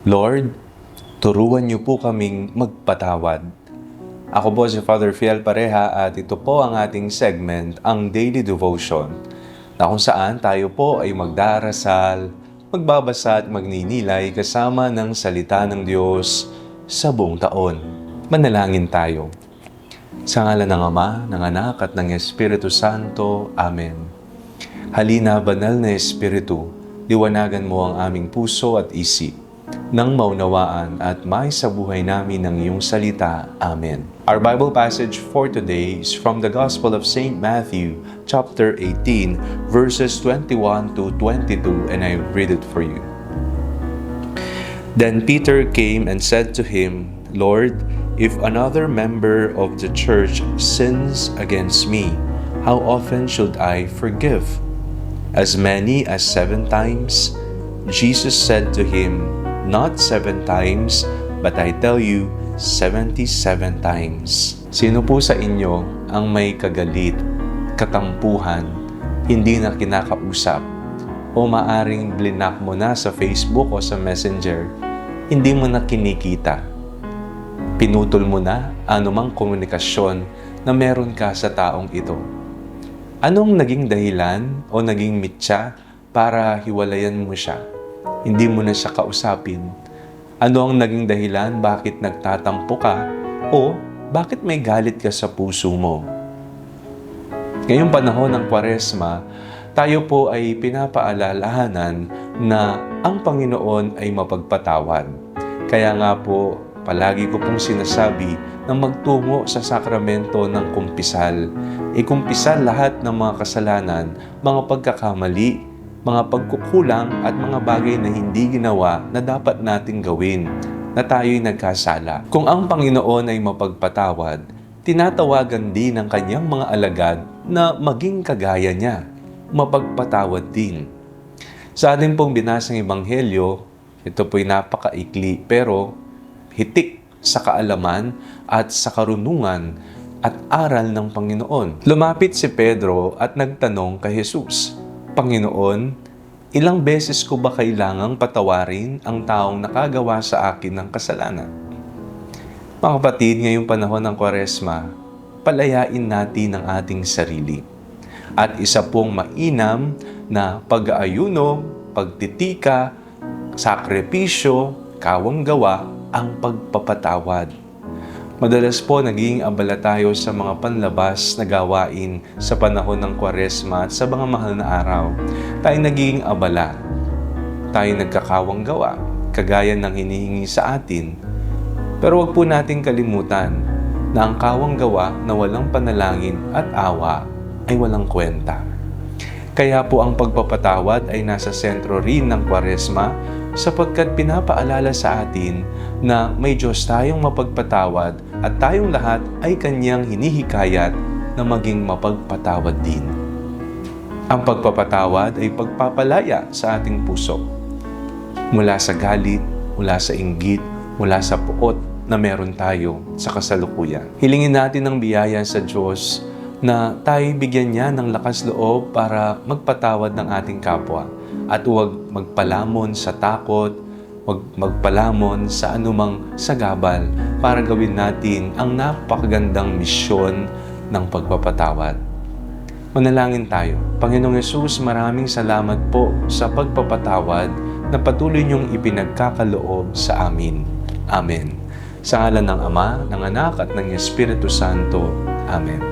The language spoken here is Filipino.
Lord, turuan niyo po kaming magpatawad. Ako po si Father Fiel Pareha at ito po ang ating segment, ang Daily Devotion, na kung saan tayo po ay magdarasal, magbabasa at magninilay kasama ng salita ng Diyos sa buong taon. Manalangin tayo. Sa ngalan ng Ama, ng Anak at ng Espiritu Santo. Amen. Halina, banal na Espiritu, liwanagan mo ang aming puso at isip, nang maunawaan at may sa buhay namin ng iyong salita. Amen. Our Bible passage for today is from the Gospel of St. Matthew, chapter 18, verses 21 to 22, and I read it for you. Then Peter came and said to him, Lord, if another member of the church sins against me, how often should I forgive? As many as 7 times? Jesus said to him, Not 7 times, but I tell you, 77 times. Sino po sa inyo ang may kagalit, katampuhan, hindi na kinakausap, o maaring blinak mo na sa Facebook o sa Messenger, hindi mo na kinikita? Pinutol mo na anumang komunikasyon na meron ka sa taong ito. Anong naging dahilan o naging mitya para hiwalayan mo siya? Hindi mo na siya kausapin. Ano ang naging dahilan bakit nagtatampo ka o bakit may galit ka sa puso mo? Ngayong panahon ng Kwaresma, tayo po ay pinapaalalahanan na ang Panginoon ay mapagpatawad. Kaya nga po, palagi ko pong sinasabi na magtungo sa sakramento ng kumpisal. Ikumpisal lahat ng mga kasalanan, mga pagkakamali, mga pagkukulang at mga bagay na hindi ginawa na dapat nating gawin, na tayo'y nagkasala. Kung ang Panginoon ay mapagpatawad, tinatawagan din ng kanyang mga alagad na maging kagaya niya, mapagpatawad din. Sa ating pong binasang Ebanghelyo, ito po'y napakaikli pero hitik sa kaalaman at sa karunungan at aral ng Panginoon. Lumapit si Pedro at nagtanong kay Jesus, Panginoon, ilang beses ko ba kailangang patawarin ang taong nakagawa sa akin ng kasalanan? Mga kapatid, ngayong panahon ng Kwaresma, palayain natin ang ating sarili. At isa pong mainam na pag-aayuno, pagtitika, sakripisyo, kawang gawa, ang pagpapatawad. Madalas po naging abala tayo sa mga panlabas na gawain sa panahon ng Kwaresma at sa mga mahal na araw. Tayo naging abala. Tayo nagkakawang gawa, kagaya ng hinihingi sa atin. Pero wag po nating kalimutan na ang kawang gawa na walang panalangin at awa ay walang kwenta. Kaya po ang pagpapatawad ay nasa sentro rin ng Kwaresma sapagkat pinapaalala sa atin na may Diyos tayong mapagpatawad at tayong lahat ay Kanyang hinihikayat na maging mapagpatawad din. Ang pagpapatawad ay pagpapalaya sa ating puso mula sa galit, mula sa inggit, mula sa puot na meron tayo sa kasalukuyan. Hilingin natin ang biyaya sa Diyos na tayo bigyan niya ng lakas loob para magpatawad ng ating kapwa at huwag magpalamon sa takot, huwag magpalamon sa anumang sagabal para gawin natin ang napakagandang misyon ng pagpapatawad. Manalangin tayo. Panginoong Yesus, maraming salamat po sa pagpapatawad na patuloy niyong ipinagkakaloob sa amin. Amen. Sa ngalan ng Ama, ng Anak at ng Espiritu Santo. Amen.